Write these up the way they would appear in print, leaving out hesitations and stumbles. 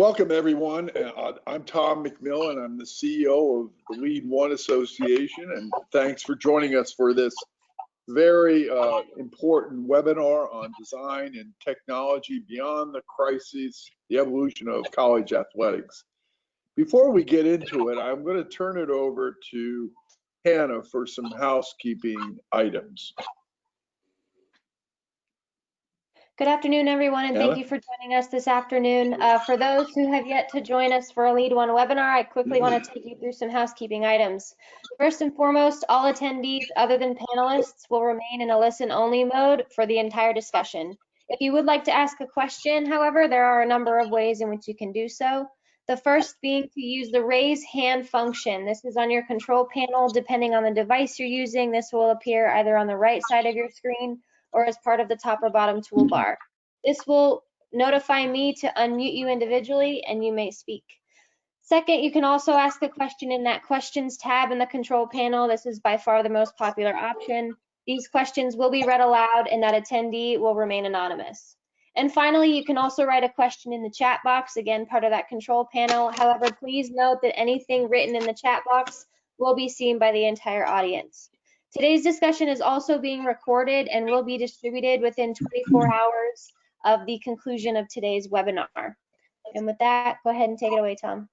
Welcome, everyone. I'm Tom McMillan. I'm the CEO of the LEAD1 Association, and thanks for joining us for this very important webinar on design and technology beyond the crisis, the evolution of college athletics. Before we get into it, I'm going to turn it over to Hannah for some housekeeping items. Good afternoon, everyone, and thank you for joining us this afternoon. For those who have yet to join us for a LEAD1 webinar, I quickly want to take you through some housekeeping items. First and foremost, all attendees other than panelists will remain in a listen-only mode for the entire discussion. If you would like to ask a question, however, there are a number of ways in which you can do so. The first being to use the raise hand function. This is on your control panel. Depending on the device you're using, this will appear either on the right side of your screen or as part of the top or bottom toolbar. This will notify me to unmute you individually and you may speak. Second, you can also ask a question in that questions tab in the control panel. This is by far the most popular option. These questions will be read aloud and that attendee will remain anonymous. And finally, you can also write a question in the chat box, again, part of that control panel. However, please note that anything written in the chat box will be seen by the entire audience. Today's discussion is also being recorded and will be distributed within 24 hours of the conclusion of today's webinar. And with that, go ahead and take it away, Tom.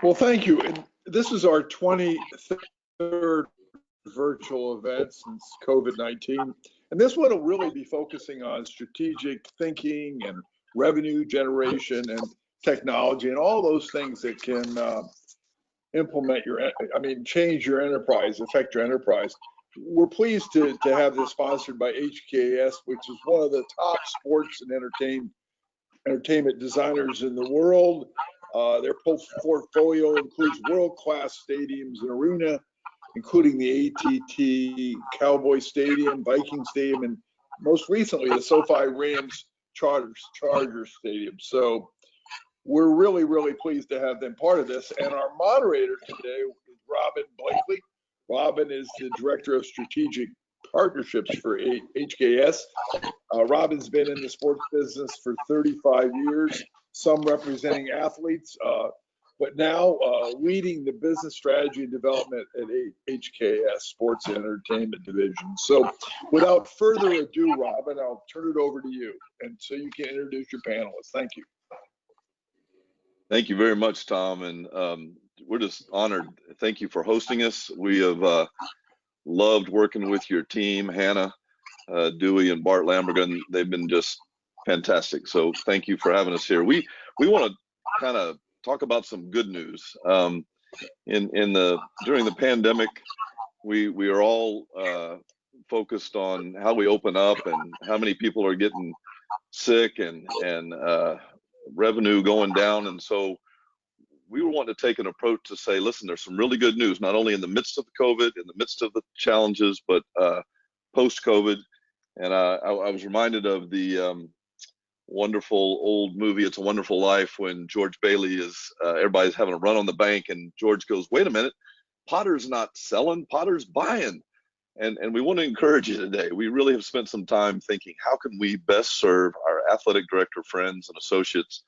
Well, thank you. And this is our 23rd virtual event since COVID-19. And this one will really be focusing on strategic thinking and revenue generation and technology and all those things that can change your enterprise, affect your enterprise. We're pleased to have this sponsored by HKS, which is one of the top sports and entertainment designers in the world. Their portfolio includes world-class stadiums and arena, including the AT&T Cowboy Stadium, Viking Stadium, and most recently the SoFi Rams Charger Stadium. So we're really, really pleased to have them part of this. And our moderator today is Robin Blakely. Robin is the Director of Strategic Partnerships for HKS. Robin's been in the sports business for 35 years, some representing athletes, but now leading the business strategy and development at HKS Sports and Entertainment Division. So without further ado, Robin, I'll turn it over to you, and so you can introduce your panelists. Thank you. Thank you very much, Tom, and we're just honored. Thank you for hosting us. We have loved working with your team, Hannah, Dewey, and Bart Lambergan. They've been just fantastic. So thank you for having us here. We want to kind of talk about some good news. During the pandemic, we are all focused on how we open up and how many people are getting sick and revenue going down. And so we were wanting to take an approach to say, listen, there's some really good news, not only in the midst of COVID, in the midst of the challenges, but post-COVID. And I was reminded of the wonderful old movie, It's a Wonderful Life, when George Bailey is, everybody's having a run on the bank, and George goes, wait a minute, Potter's not selling, Potter's buying. And we want to encourage you today. We really have spent some time thinking, how can we best serve our athletic director friends and associates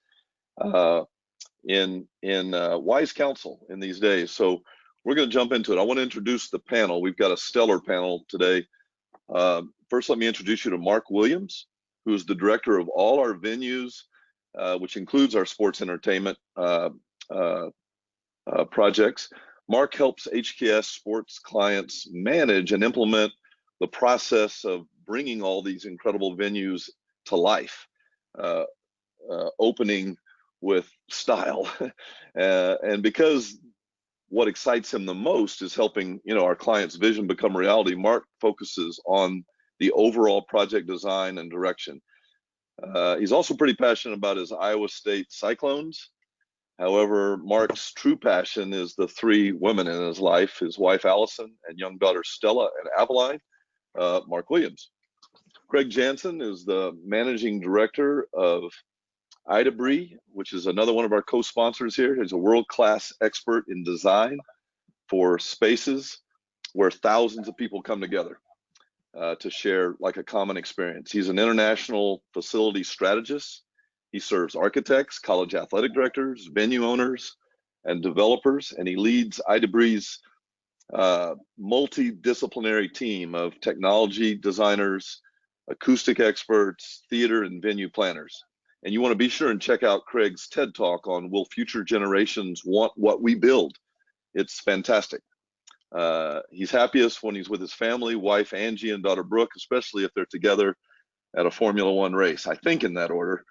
in wise counsel in these days. So we're going to jump into it. I want to introduce the panel. We've got a stellar panel today. First, let me introduce you to Mark Williams, who's the director of all our venues, which includes our sports entertainment projects. Mark helps HKS sports clients manage and implement the process of bringing all these incredible venues to life, opening with style. And because what excites him the most is helping our clients' vision become reality, Mark focuses on the overall project design and direction. He's also pretty passionate about his Iowa State Cyclones. However, Mark's true passion is the three women in his life, his wife, Allison, and young daughters, Stella and Aveline. Mark Williams. Craig Jansen is the managing director of Idabri, which is another one of our co-sponsors here. He's a world-class expert in design for spaces where thousands of people come together to share like a common experience. He's an international facility strategist He serves architects, college athletic directors, venue owners, and developers, and he leads iDebri's multidisciplinary team of technology designers, acoustic experts, theater and venue planners. And you want to be sure and check out Craig's TED Talk on Will Future Generations Want What We Build? It's fantastic. He's happiest when he's with his family, wife Angie and daughter Brooke, especially if they're together at a Formula One race, I think in that order.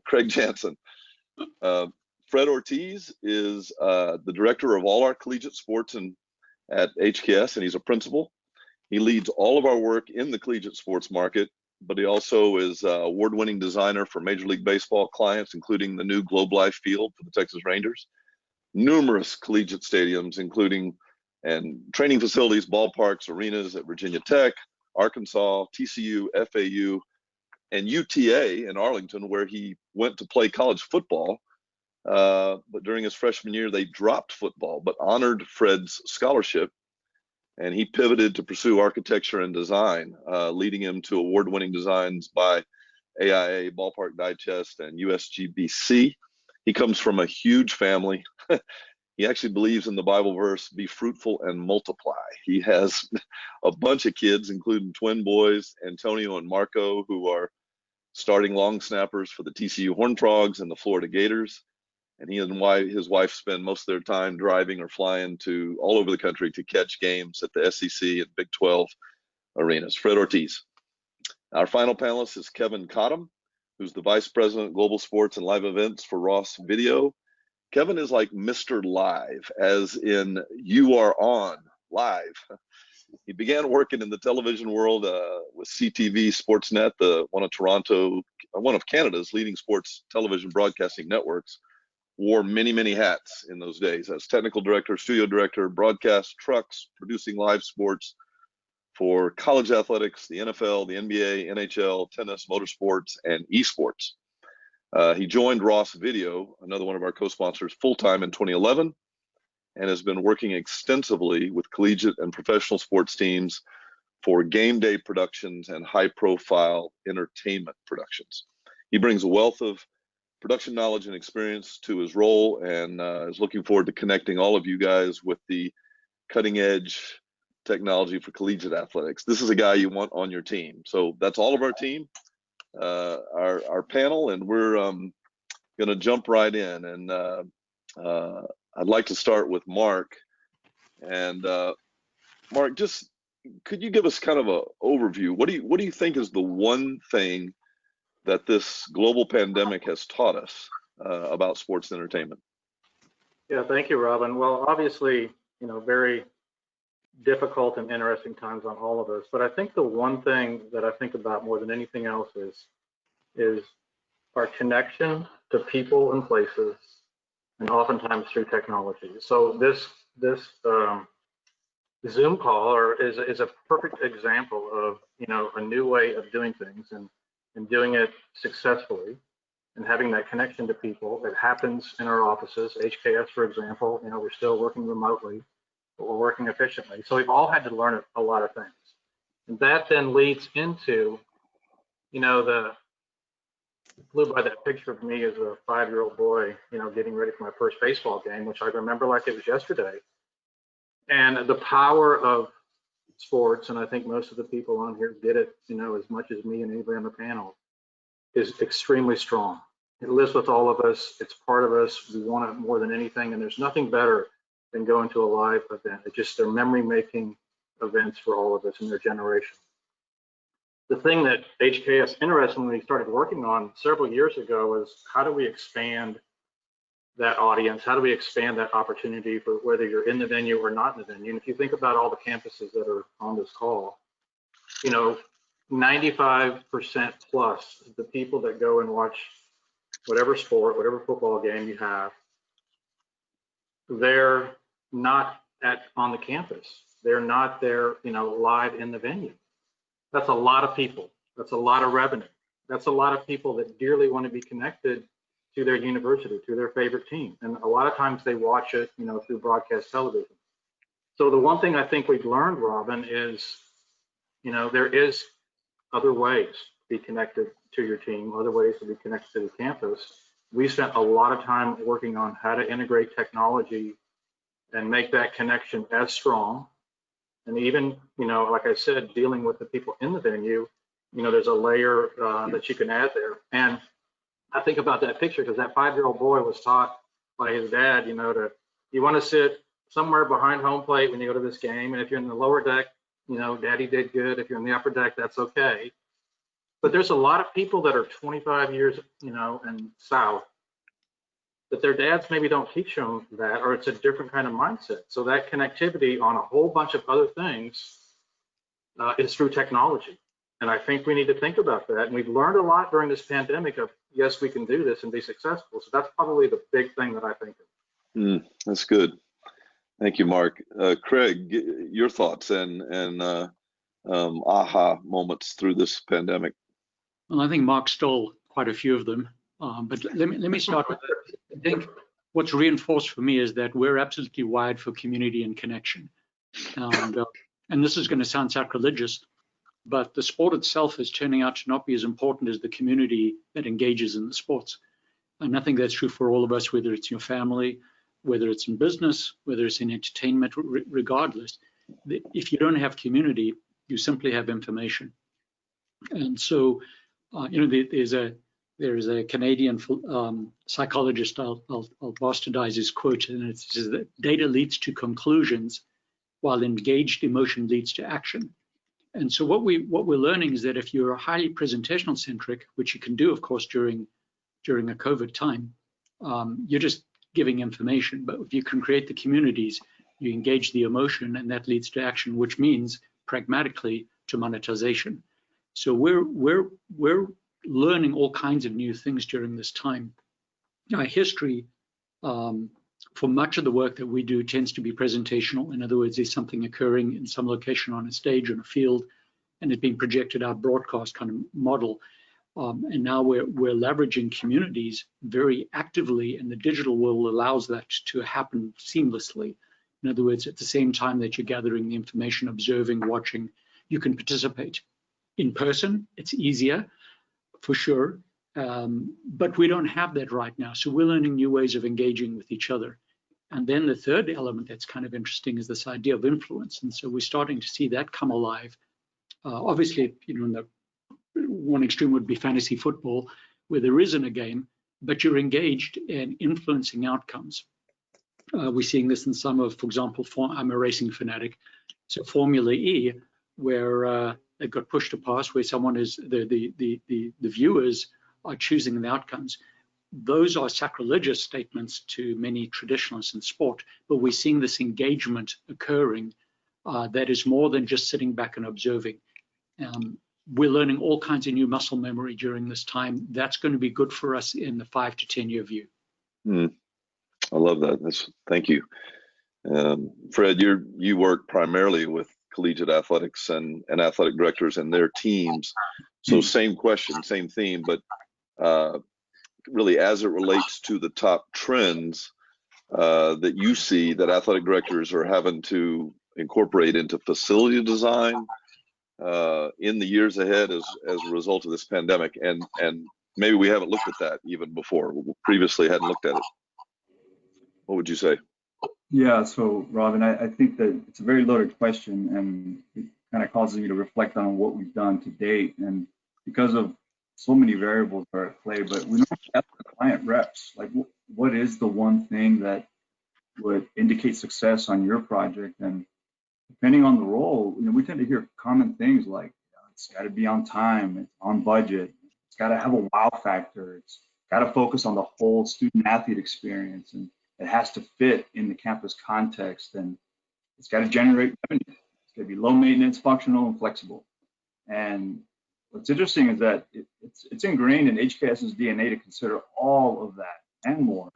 Craig Jansen. Fred Ortiz is the director of all our collegiate sports at HKS, and he's a principal. He leads all of our work in the collegiate sports market, but he also is award-winning designer for Major League Baseball clients, including the new Globe Life Field for the Texas Rangers, numerous collegiate stadiums, including and training facilities, ballparks, arenas at Virginia Tech, Arkansas, TCU, FAU, and UTA in Arlington, where he went to play college football. But during his freshman year, they dropped football, but honored Fred's scholarship. And he pivoted to pursue architecture and design, leading him to award-winning designs by AIA, Ballpark Digest, and USGBC. He comes from a huge family. He actually believes in the Bible verse, be fruitful and multiply. He has a bunch of kids, including twin boys, Antonio and Marco, who are starting long snappers for the TCU Horned Frogs and the Florida Gators. And he and his wife spend most of their time driving or flying to all over the country to catch games at the SEC and Big 12 arenas. Fred Ortiz. Our final panelist is Kevin Cottom, who's the Vice President, Global Sports and Live Events for Ross Video. Kevin is like Mr. Live, as in you are on live. He began working in the television world with CTV Sportsnet, one of Canada's leading sports television broadcasting networks. Wore many, many hats in those days as technical director, studio director, broadcast trucks, producing live sports for college athletics, the NFL, the NBA, NHL, tennis, motorsports, and esports. He joined Ross Video, another one of our co-sponsors, full-time in 2011, and has been working extensively with collegiate and professional sports teams for game day productions and high-profile entertainment productions. He brings a wealth of production knowledge and experience to his role, and is looking forward to connecting all of you guys with the cutting-edge technology for collegiate athletics. This is a guy you want on your team. So that's all of our team. Our panel, and we're going to jump right in. And I'd like to start with Mark. And Mark, just could you give us kind of an overview? What do you think is the one thing that this global pandemic has taught us about sports and entertainment? Yeah, thank you, Robin. Well, obviously, very difficult and interesting times on all of us. But I think the one thing that I think about more than anything else is our connection to people and places, and oftentimes through technology. So this Zoom call is a perfect example of a new way of doing things and doing it successfully and having that connection to people. It happens in our offices. HKS, for example, we're still working remotely, but we're working efficiently. So we've all had to learn a lot of things. And that then leads into, flew by that picture of me as a 5-year-old boy, getting ready for my first baseball game, which I remember like it was yesterday. And the power of sports, and I think most of the people on here get it, as much as me and anybody on the panel, is extremely strong. It lives with all of us. It's part of us. We want it more than anything. And there's nothing better than going to a live event. It's just they're memory-making events for all of us in their generation. The thing that HKS interestingly started working on several years ago was how do we expand that audience? How do we expand that opportunity for whether you're in the venue or not in the venue? And if you think about all the campuses that are on this call, 95% plus the people that go and watch whatever sport, whatever football game you have, they're not on the campus. They're not there, live in the venue. That's a lot of people. That's a lot of revenue. That's a lot of people that dearly want to be connected to their university, to their favorite team. And a lot of times they watch it, through broadcast television. So the one thing I think we've learned, Robin, is, there is other ways to be connected to your team, other ways to be connected to the campus. We spent a lot of time working on how to integrate technology and make that connection as strong. And even, like I said, dealing with the people in the venue, there's a layer that you can add there. And I think about that picture because that 5-year-old boy was taught by his dad, you want to sit somewhere behind home plate when you go to this game. And if you're in the lower deck, daddy did good. If you're in the upper deck, that's okay. But there's a lot of people that are 25 years, and south, that their dads maybe don't teach them that, or it's a different kind of mindset. So that connectivity on a whole bunch of other things is through technology. And I think we need to think about that. And we've learned a lot during this pandemic of, yes, we can do this and be successful. So that's probably the big thing that I think of. That's good. Thank you, Mark. Craig, your thoughts and aha moments through this pandemic. Well, I think Mark stole quite a few of them, but let me start with that. I think what's reinforced for me is that we're absolutely wired for community and connection. And this is going to sound sacrilegious, but the sport itself is turning out to not be as important as the community that engages in the sports. And I think that's true for all of us, whether it's your family, whether it's in business, whether it's in entertainment, regardless. If you don't have community, you simply have information. And so, there's a Canadian psychologist, I'll bastardize his quote, and it says that data leads to conclusions while engaged emotion leads to action. And so what we're learning is that if you're highly presentational centric, which you can do, of course, during a COVID time, you're just giving information. But if you can create the communities, you engage the emotion, and that leads to action, which means pragmatically to monetization. So we're learning all kinds of new things during this time. Our history, for much of the work that we do, tends to be presentational. In other words, there's something occurring in some location on a stage, on a field, and it's being projected out broadcast kind of model. And now we're leveraging communities very actively, and the digital world allows that to happen seamlessly. In other words, at the same time that you're gathering the information, observing, watching, you can participate. In person, it's easier, for sure, but we don't have that right now. So we're learning new ways of engaging with each other. And then the third element that's kind of interesting is this idea of influence. And so we're starting to see that come alive. Obviously, in the one extreme would be fantasy football, where there isn't a game, but you're engaged in influencing outcomes. We're seeing this in some of, for example, I'm a racing fanatic, so Formula E, where it got pushed to pass, where someone is the viewers are choosing the outcomes. Those are sacrilegious statements to many traditionalists in sport, but we're seeing this engagement occurring that is more than just sitting back and observing. We're learning all kinds of new muscle memory during this time. That's going to be good for us in the 5 to 10 year view. I love that. Thank you. Fred, you work primarily with collegiate athletics and athletic directors and their teams. So same question, same theme, but really as it relates to the top trends that you see that athletic directors are having to incorporate into facility design in the years ahead as a result of this pandemic, and maybe we haven't looked at that even before. We previously hadn't looked at it. What would you say? Yeah, so Robin, I think that it's a very loaded question, and it kind of causes me to reflect on what we've done to date. And because of so many variables are at play, but we don't have the client reps. Like, what is the one thing that would indicate success on your project? And depending on the role, we tend to hear common things like it's got to be on time, it's on budget, it's got to have a wow factor, it's got to focus on the whole student athlete experience, and it has to fit in the campus context, and it's got to generate revenue. It's got to be low maintenance, functional, and flexible. And what's interesting is that it's ingrained in HKS's DNA to consider all of that and more.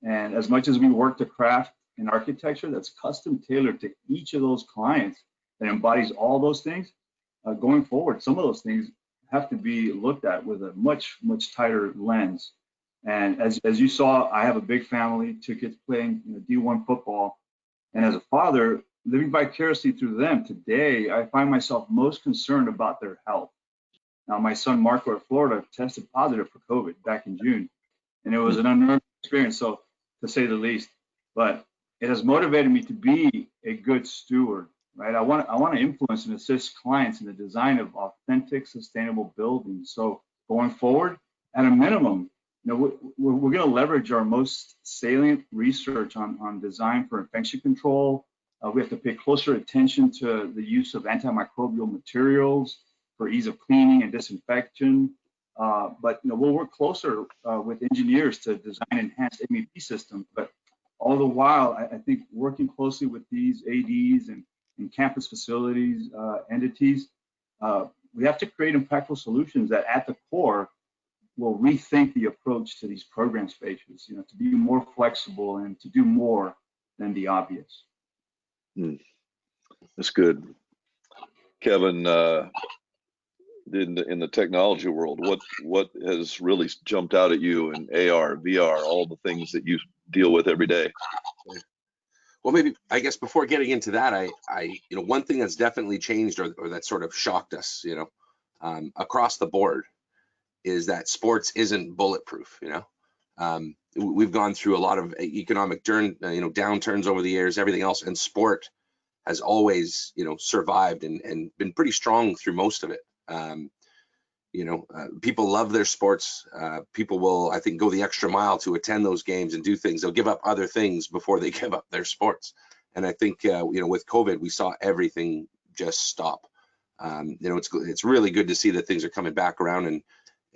And as much as we work to craft an architecture that's custom tailored to each of those clients that embodies all those things, going forward, some of those things have to be looked at with a much tighter lens. And as you saw, I have a big family, 2 kids playing D1 football. And as a father, living vicariously through them, today, I find myself most concerned about their health. Now, my son Marco at Florida tested positive for COVID back in June, and it was an unnerving experience, so to say the least. But it has motivated me to be a good steward, right? I want to influence and assist clients in the design of authentic, sustainable buildings. So going forward, at a minimum, we're going to leverage our most salient research on design for infection control. We have to pay closer attention to the use of antimicrobial materials for ease of cleaning and disinfection. But we'll work closer with engineers to design enhanced MEP systems. But all the while, I think working closely with these ADs and campus facilities entities, we have to create impactful solutions that at the core will rethink the approach to these program spaces, to be more flexible and to do more than the obvious. That's good. Kevin, in the technology world, what has really jumped out at you in AR, VR, all the things that you deal with every day? Well, maybe, I guess before getting into that, I one thing that's definitely changed or that sort of shocked us, across the board is that sports isn't bulletproof. We've gone through a lot of economic downturns over the years, everything else, and sport has always, survived and been pretty strong through most of it. People love their sports. People will, I think, go the extra mile to attend those games and do things. They'll give up other things before they give up their sports. And I think, with COVID, we saw everything just stop. It's really good to see that things are coming back around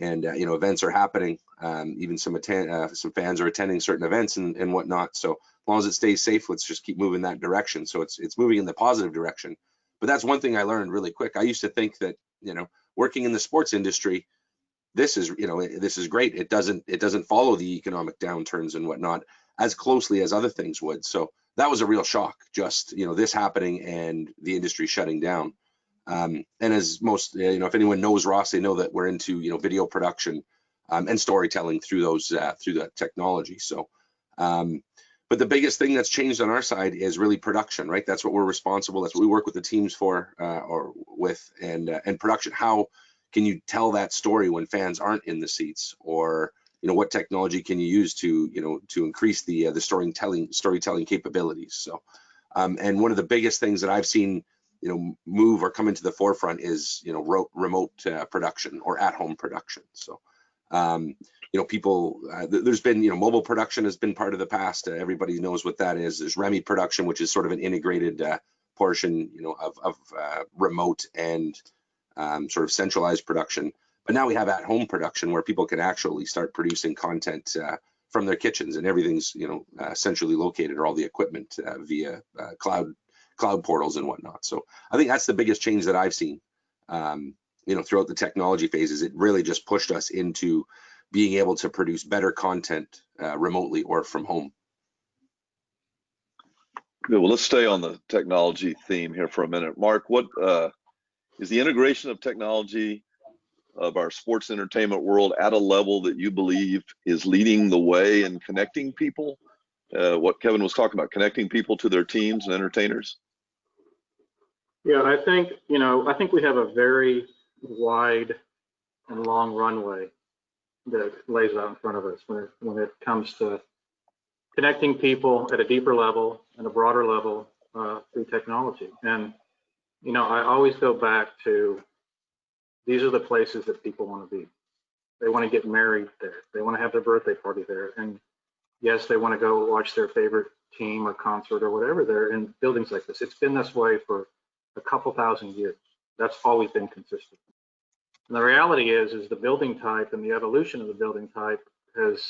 and events are happening. Even some fans are attending certain events and whatnot. So as long as it stays safe, let's just keep moving that direction. So it's moving in the positive direction. But that's one thing I learned really quick. I used to think that, working in the sports industry, this is great. It doesn't follow the economic downturns and whatnot as closely as other things would. So that was a real shock, just, this happening and the industry shutting down. And as most, if anyone knows Ross, they know that we're into, video production and storytelling through that technology. So, but the biggest thing that's changed on our side is really production, right? That's what we're responsible. That's what we work with the teams for, and production. How can you tell that story when fans aren't in the seats, or what technology can you use to increase the storytelling capabilities? So, and one of the biggest things that I've seen move or come into the forefront is remote production or at-home production. So people, there's been mobile production has been part of the past. Everybody knows what that is. There's REMI production, which is sort of an integrated portion of remote and sort of centralized production. But now we have at-home production where people can actually start producing content from their kitchens, and everything's centrally located, or all the equipment via cloud portals and whatnot. So I think that's the biggest change that I've seen, throughout the technology phases. It really just pushed us into being able to produce better content remotely or from home. Good. Well, let's stay on the technology theme here for a minute. Mark, what is the integration of technology of our sports entertainment world at a level that you believe is leading the way in connecting people? What Kevin was talking about, connecting people to their teams and entertainers. Yeah, I think we have a very wide and long runway that lays out in front of us when it comes to connecting people at a deeper level and a broader level through technology. And I always go back to, these are the places that people want to be. They want to get married there. They want to have their birthday party there. And yes, they want to go watch their favorite team or concert or whatever there in buildings like this. It's been this way for a couple thousand years. That's always been consistent. And the reality is the building type and the evolution of the building type has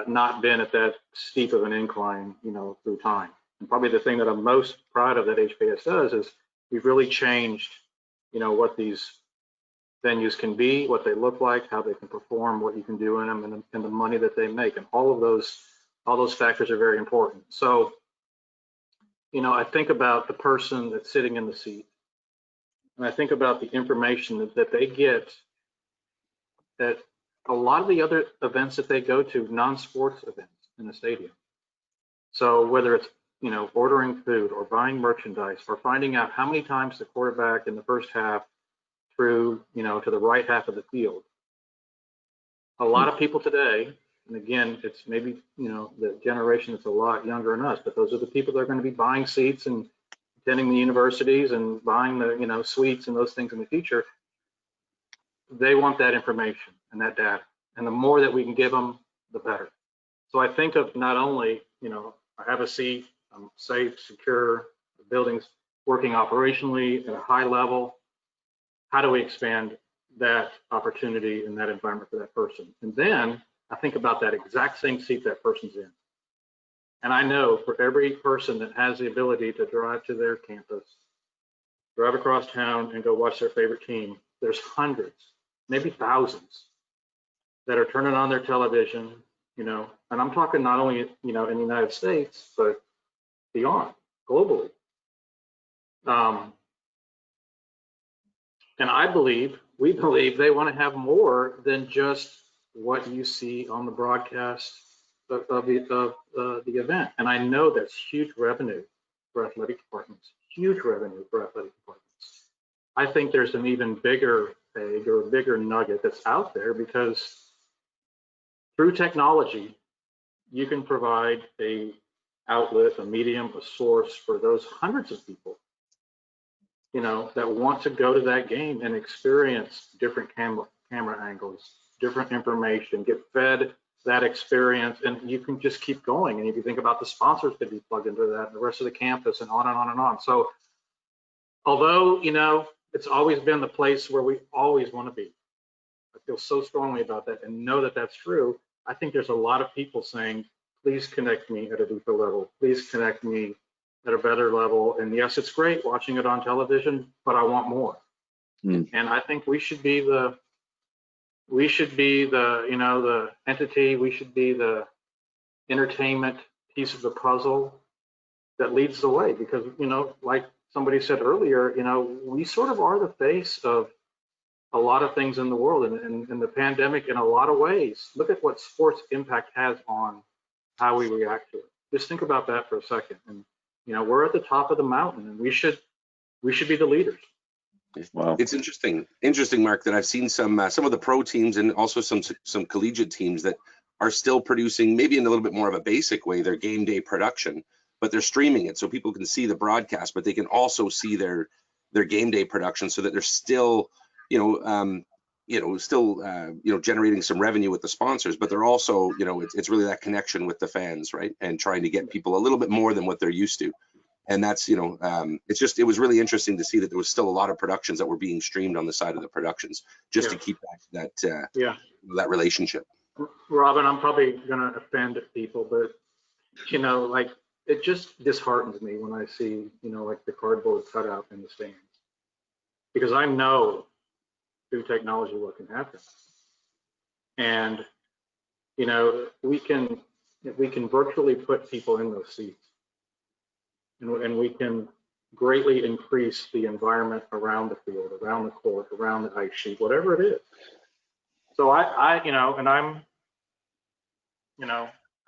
not been at that steep of an incline, through time. And probably the thing that I'm most proud of that HPS does is we've really changed, what these venues can be, what they look like, how they can perform, what you can do in them, and the money that they make. And all those factors are very important. So, I think about the person that's sitting in the seat, and I think about the information that they get at a lot of the other events that they go to, non-sports events in the stadium. So whether it's, ordering food or buying merchandise or finding out how many times the quarterback in the first half through, to the right half of the field. A lot of people today, and again, it's maybe, the generation that's a lot younger than us, but those are the people that are going to be buying seats and attending the universities and buying the, suites and those things in the future. They want that information and that data. And the more that we can give them, the better. So I think of not only, I have a seat, I'm safe, secure, the building's working operationally at a high level. How do we expand that opportunity and that environment for that person? And then I think about that exact same seat that person's in. And I know for every person that has the ability to drive to their campus, drive across town and go watch their favorite team, there's hundreds, maybe thousands that are turning on their television, and I'm talking not only, in the United States, but beyond, globally. And we believe they want to have more than just what you see on the broadcast of the event. And I know that's huge revenue for athletic departments, huge revenue for athletic departments. I think there's an even bigger egg or a bigger nugget that's out there, because through technology, you can provide a outlet, a medium, a source for those hundreds of people, that want to go to that game and experience different camera angles, different information, get fed that experience, and you can just keep going. And if you think about the sponsors could be plugged into that, and the rest of the campus, and on and on and on. So although, it's always been the place where we always want to be, I feel so strongly about that and know that that's true. I think there's a lot of people saying, please connect me at a deeper level. Please connect me at a better level. And yes, it's great watching it on television, but I want more. And I think we should be the the entity, we should be the entertainment piece of the puzzle that leads the way, because, like somebody said earlier, we sort of are the face of a lot of things in the world, and the pandemic, in a lot of ways, look at what sports impact has on how we react to it. Just think about that for a second. And, we're at the top of the mountain, and we should be the leaders. Wow. It's interesting, Mark, that I've seen some of the pro teams and also some collegiate teams that are still producing, maybe in a little bit more of a basic way, their game day production, but they're streaming it so people can see the broadcast, but they can also see their game day production, so that they're still, generating some revenue with the sponsors, but they're also, it's really that connection with the fans, right? And trying to get people a little bit more than what they're used to. And that's, it was really interesting to see that there was still a lot of productions that were being streamed on the side of the productions, just to keep that relationship. Robin, I'm probably gonna offend people, but it just disheartens me when I see, like the cardboard cutout in the stands, because I know through technology what can happen. And, we can virtually put people in those seats, and we can greatly increase the environment around the field, around the court, around the ice sheet, whatever it is. So I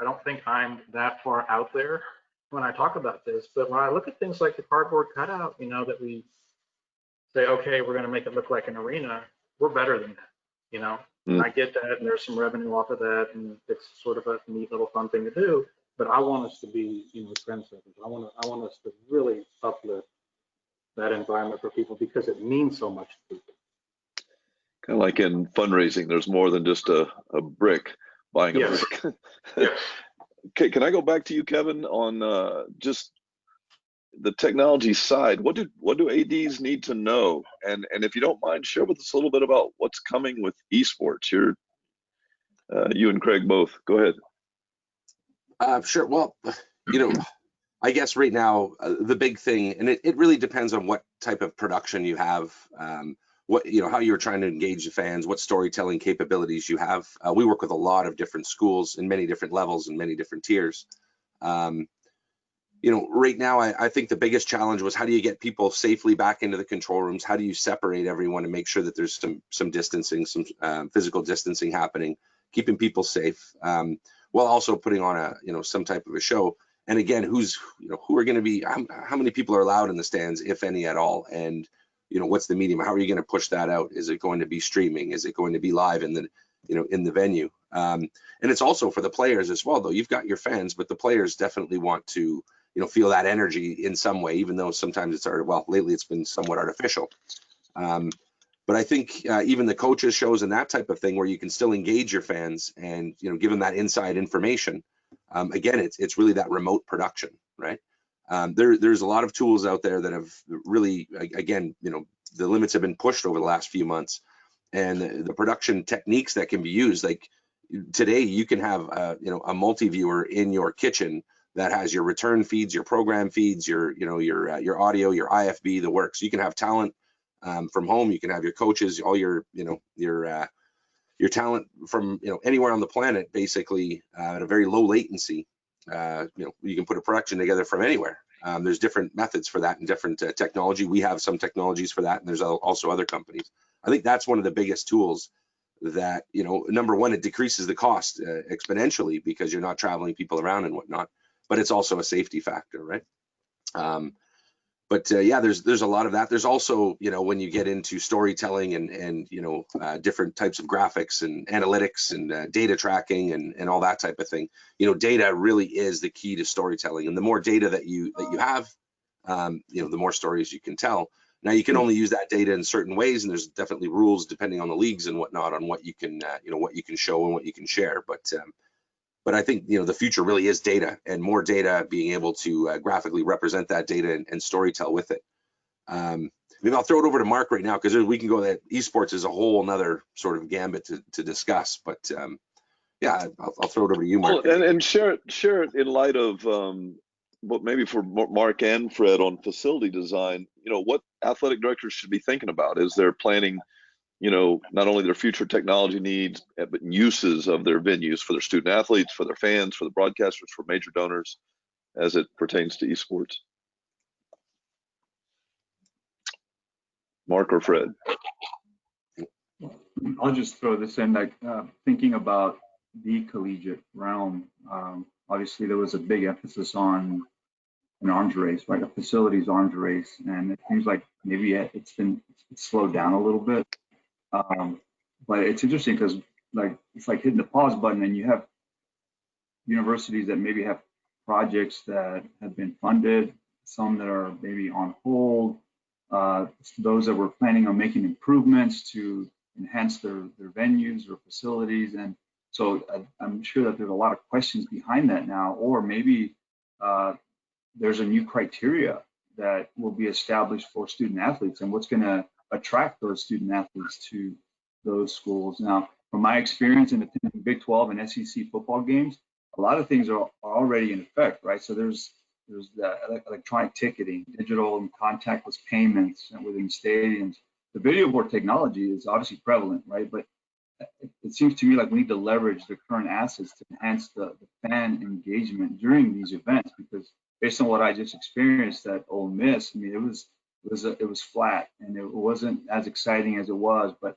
don't think I'm that far out there when I talk about this, but when I look at things like the cardboard cutout, that we say, okay, we're going to make it look like an arena, we're better than that, And I get that, and there's some revenue off of that, and it's sort of a neat little fun thing to do. But I want us to be, trendsetters. I want us to really uplift that environment for people, because it means so much to people. Kind of like in fundraising, there's more than just a brick, buying a brick. Yes. Okay, can I go back to you, Kevin, on just the technology side? What do ADs need to know? And if you don't mind, share with us a little bit about what's coming with esports. You and Craig both. Go ahead. Sure. Well, I guess right now the big thing, and it really depends on what type of production you have, how you're trying to engage the fans, what storytelling capabilities you have. We work with a lot of different schools in many different levels and many different tiers. Right now, I think the biggest challenge was, how do you get people safely back into the control rooms? How do you separate everyone and make sure that there's some distancing, some physical distancing happening, keeping people safe, while also putting on some type of a show. And again, who are going to be, how many people are allowed in the stands, if any at all? And what's the medium? How are you going to push that out? Is it going to be streaming? Is it going to be live in the, in the venue? And it's also for the players as well, though. You've got your fans, but the players definitely want to, feel that energy in some way, even though sometimes it's lately it's been somewhat artificial. But I think even the coaches shows and that type of thing where you can still engage your fans and, give them that inside information. Again, it's really that remote production, right? There's a lot of tools out there that have really, again, the limits have been pushed over the last few months, and the production techniques that can be used, like today you can have a multi-viewer in your kitchen that has your return feeds, your program feeds, your audio, your IFB, the works. You can have talent from home. You can have your coaches, all your talent from anywhere on the planet, basically at a very low latency. You can put a production together from anywhere. There's different methods for that and different technology. We have some technologies for that, and there's also other companies. I think that's one of the biggest tools that, number one, it decreases the cost exponentially because you're not traveling people around and whatnot, but it's also a safety factor, right? But yeah, there's a lot of that. There's also, when you get into storytelling and different types of graphics and analytics and data tracking and all that type of thing, data really is the key to storytelling. And the more data that you have, the more stories you can tell. Now you can only use that data in certain ways, and there's definitely rules depending on the leagues and whatnot on what you can, what you can show and what you can share. But I think, the future really is data, and more data, being able to graphically represent that data and storytell with it. Maybe I'll throw it over to Mark right now, because we can go that esports is a whole another sort of gambit to discuss. But yeah, I'll throw it over to you, Mark. Well, and share it in light of what maybe for Mark and Fred on facility design. What athletic directors should be thinking about as they're planning, not only their future technology needs, but uses of their venues for their student athletes, for their fans, for the broadcasters, for major donors, as it pertains to esports. Mark or Fred? I'll just throw this in, like thinking about the collegiate realm. Obviously, there was a big emphasis on an arms race, right? A facilities arms race, and it seems like maybe it's slowed down a little bit. But it's interesting because it's like hitting the pause button, and you have universities that maybe have projects that have been funded, some that are maybe on hold, those that were planning on making improvements to enhance their venues or facilities. And so I'm sure that there's a lot of questions behind that now, or maybe there's a new criteria that will be established for student athletes and what's going to attract those student athletes to those schools. Now, from my experience in attending Big 12 and SEC football games, a lot of things are already in effect, right? So there's the electronic ticketing, digital and contactless payments within stadiums. The video board technology is obviously prevalent, right? But it seems to me like we need to leverage the current assets to enhance the fan engagement during these events, because based on what I just experienced at Ole Miss, I mean, it was flat and it wasn't as exciting as it was. But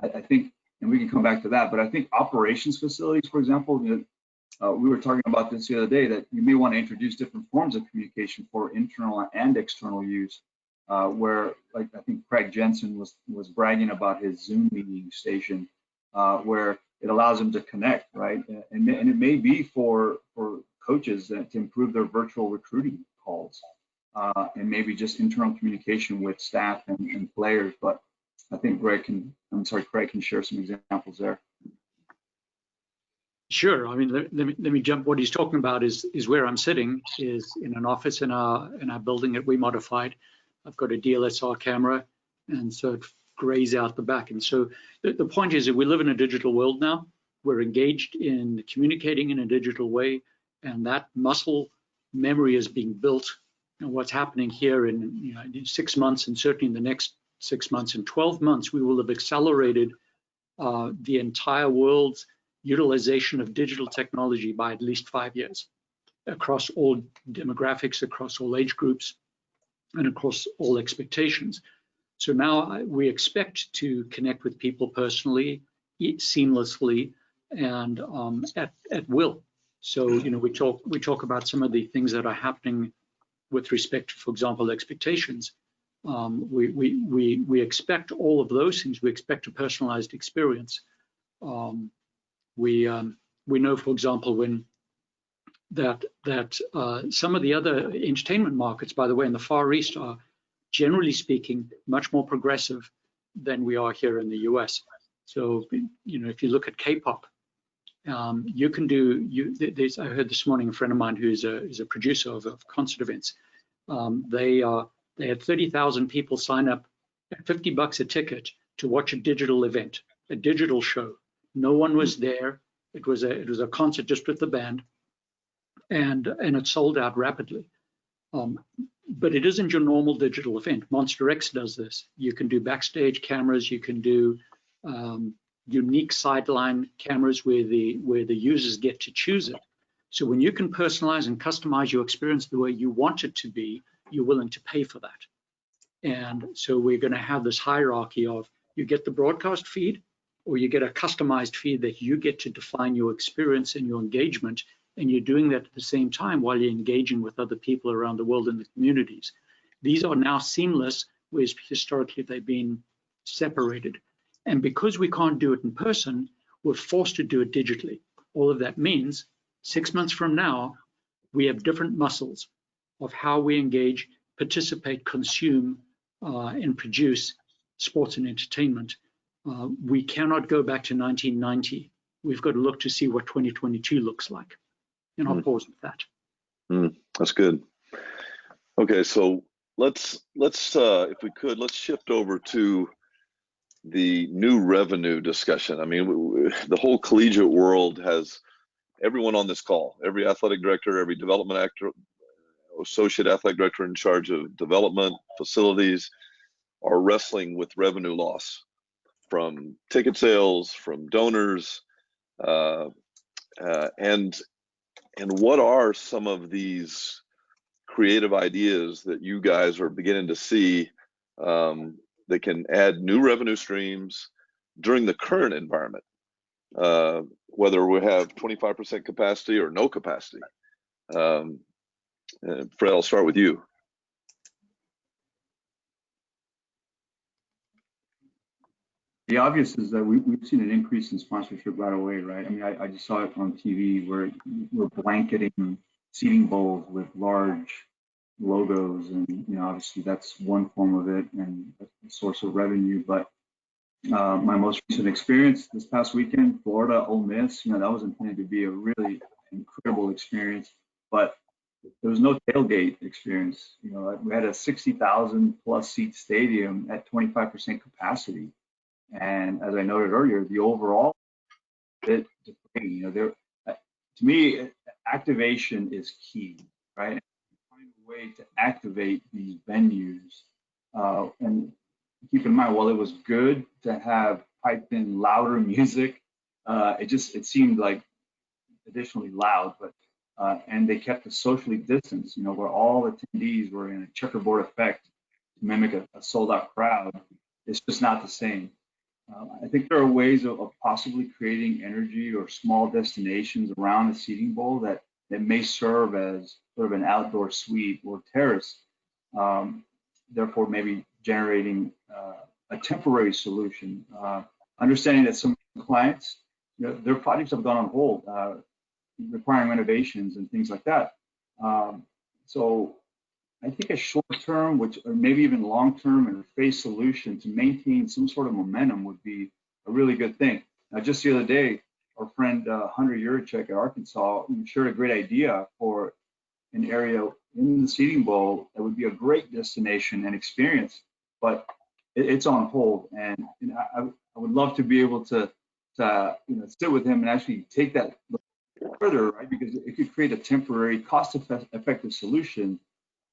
I think, and we can come back to that, but I think operations facilities, for example, we were talking about this the other day, that you may want to introduce different forms of communication for internal and external use, where, like, I think Craig Jensen was bragging about his Zoom meeting station, where it allows them to connect, right? And it may be for coaches to improve their virtual recruiting calls, and maybe just internal communication with staff and players. But I think Craig can share some examples there. Sure. I mean, let me jump. What he's talking about is where I'm sitting, is in an office in our building that we modified. I've got a DLSR camera, and so it grays out the back. And so the point is that we live in a digital world now. We're engaged in communicating in a digital way, and that muscle memory is being built. And what's happening here in 6 months, and certainly in the next 6 months and 12 months, we will have accelerated the entire world's utilization of digital technology by at least 5 years, across all demographics, across all age groups, and across all expectations. So now we expect to connect with people personally, seamlessly, and at will. So we talk about some of the things that are happening with respect to, for example, expectations. We expect all of those things. We expect a personalized experience. We know, for example, that some of the other entertainment markets, by the way, in the Far East are, generally speaking, much more progressive than we are here in the US. So, if you look at K-pop, you can do. I heard this morning a friend of mine who's a producer of concert events. They had 30,000 people sign up at $50 a ticket to watch a digital event, a digital show. No one was there. It was a concert just with the band, and it sold out rapidly. But it isn't your normal digital event. Monster X does this. You can do backstage cameras. You can do unique sideline cameras where the users get to choose it. So when you can personalize and customize your experience the way you want it to be, you're willing to pay for that. And so we're going to have this hierarchy of you get the broadcast feed, or you get a customized feed that you get to define your experience and your engagement, and you're doing that at the same time while you're engaging with other people around the world in the communities. These are now seamless, whereas historically they've been separated. And because we can't do it in person, we're forced to do it digitally. All of that means 6 months from now, we have different muscles of how we engage, participate, consume, and produce sports and entertainment. We cannot go back to 1990. We've got to look to see what 2022 looks like. And I'll pause with that. That's good. Okay, so let's if we could, let's shift over to the new revenue discussion. I mean, the whole collegiate world has everyone on this call, every athletic director, every development actor, associate athletic director in charge of development facilities are wrestling with revenue loss from ticket sales, from donors, and what are some of these creative ideas that you guys are beginning to see that can add new revenue streams during the current environment, whether we have 25% capacity or no capacity? Fred, I'll start with you. The obvious is that we've seen an increase in sponsorship right away, right? I mean, I just saw it on TV where we're blanketing seating bowls with large logos, and obviously that's one form of it and a source of revenue. But my most recent experience this past weekend, Florida Ole Miss, that was intended to be a really incredible experience, but there was no tailgate experience. We had a 60,000 plus seat stadium at 25% capacity. And as I noted earlier, the overall bit, to me, activation is key, right? Find a way to activate these venues. And keep in mind, while it was good to have piped in louder music, it seemed like additionally loud, but and they kept it socially distanced, where all attendees were in a checkerboard effect to mimic a sold out crowd. It's just not the same. I think there are ways of possibly creating energy or small destinations around a seating bowl that may serve as sort of an outdoor suite or terrace, therefore maybe generating a temporary solution. Understanding that some clients, their projects have gone on hold, requiring renovations and things like that. So I think a short-term, or maybe even long-term and phase solution to maintain some sort of momentum would be a really good thing. Now, just the other day, our friend Hunter Yurichek at Arkansas shared a great idea for an area in the seating bowl that would be a great destination and experience, but it's on hold. And I would love to be able to sit with him and actually take that further, right? Because it could create a temporary, cost-effective solution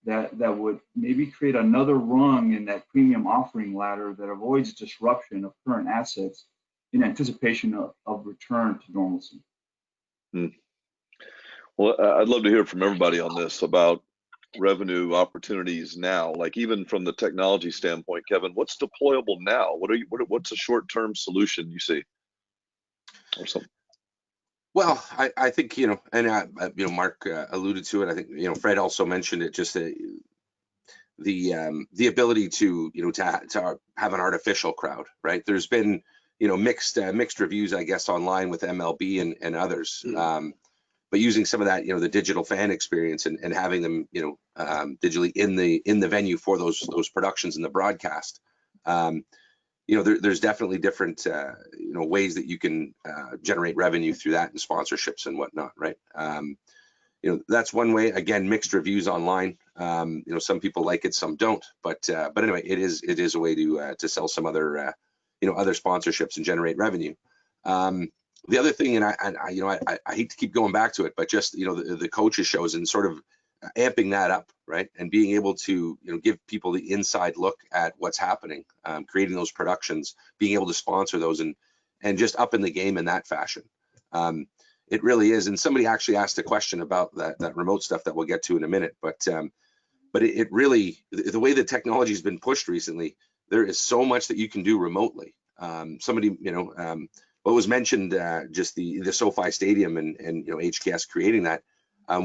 that would maybe create another rung in that premium offering ladder that avoids disruption of current assets in anticipation of return to normalcy. Well, I'd love to hear from everybody on this about revenue opportunities now, like even from the technology standpoint. Kevin, what's deployable now? What's a short-term solution you see or something? Well, I think, and Mark alluded to it. I think, Fred also mentioned it, just the ability to, you know, to have an artificial crowd, right? There's been, you know, mixed reviews, I guess, online with MLB and others. But using some of that, you know, the digital fan experience and having them, you know, digitally in the venue for those productions and the broadcast, you know, there's definitely different, you know, ways that you can generate revenue through that and sponsorships and whatnot, right? You know, that's one way. Again, mixed reviews online. You know, some people like it, some don't. But anyway, it is a way to sell some other, you know, other sponsorships and generate revenue. The other thing, and I you know, I hate to keep going back to it, but just, you know, the coaches shows and sort of amping that up, right? And being able to, you know, give people the inside look at what's happening, creating those productions, being able to sponsor those and just up in the game in that fashion. It really is. And somebody actually asked a question about that remote stuff that we'll get to in a minute, but it really, the way the technology has been pushed recently, there is so much that you can do remotely. Somebody, you know, what was mentioned, just the SoFi Stadium and you know, HKS creating that.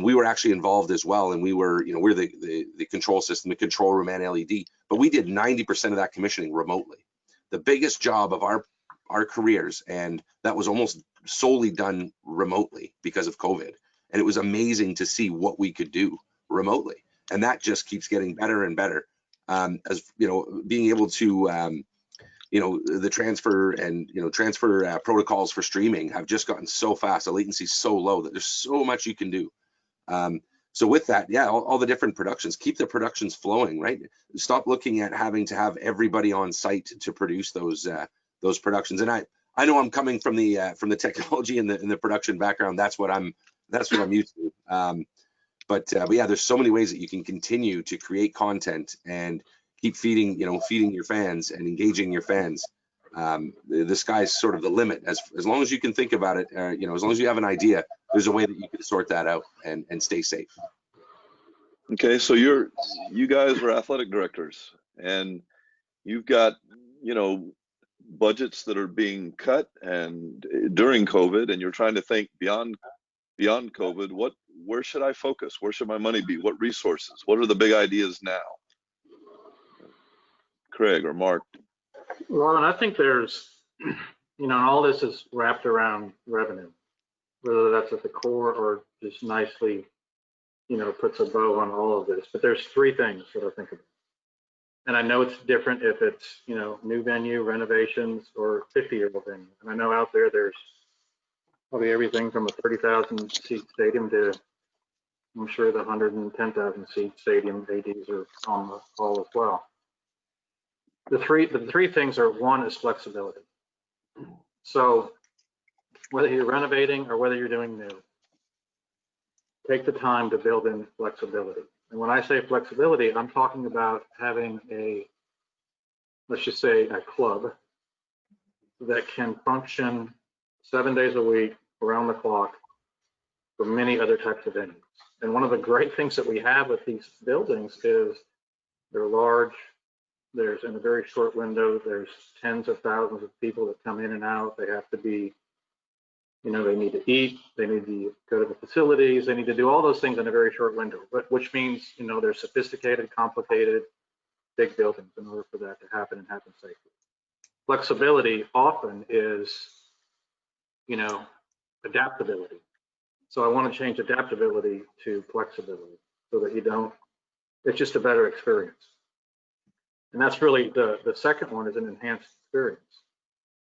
We were actually involved as well, and we were, you know, we're the control system, the control room and LED, but we did 90% of that commissioning remotely. The biggest job of our careers, and that was almost solely done remotely because of COVID. And it was amazing to see what we could do remotely, and that just keeps getting better and better. As you know, being able to you know, the transfer protocols for streaming have just gotten so fast, the latency is so low that there's so much you can do. So with that, yeah, all the different productions, keep the productions flowing, right? Stop looking at having to have everybody on site to produce those productions. And I know I'm coming from the technology and the production background. That's what I'm used to. But yeah, there's so many ways that you can continue to create content and keep feeding your fans and engaging your fans. The sky's sort of the limit. As long as you can think about it, you know, as long as you have an idea, there's a way that you can sort that out and stay safe. Okay, so you guys are athletic directors, and you've got, you know, budgets that are being cut and during COVID, and you're trying to think beyond COVID. Where should I focus? Where should my money be? What resources? What are the big ideas now? Craig or Mark? Well, and I think there's, you know, all this is wrapped around revenue, whether that's at the core or just nicely, you know, puts a bow on all of this. But there's three things that I think about. And I know it's different if it's, you know, new venue, renovations, or 50-year-old venue. And I know out there's probably everything from a 30,000 seat stadium to, I'm sure, the 110,000 seat stadium ADs are on the call as well. The three things are: one is flexibility. So whether you're renovating or whether you're doing new, take the time to build in flexibility. And when I say flexibility, I'm talking about having let's just say a club that can function 7 days a week, around the clock, for many other types of venues. And one of the great things that we have with these buildings is they're large. There's, in a very short window, there's tens of thousands of people that come in and out. They have to be, you know, they need to eat, they need to go to the facilities, they need to do all those things in a very short window, but which means, you know, they're sophisticated, complicated, big buildings in order for that to happen and happen safely. Flexibility often is, you know, adaptability. So I want to change adaptability to flexibility so that you don't, it's just a better experience. And that's really the second one, is an enhanced experience.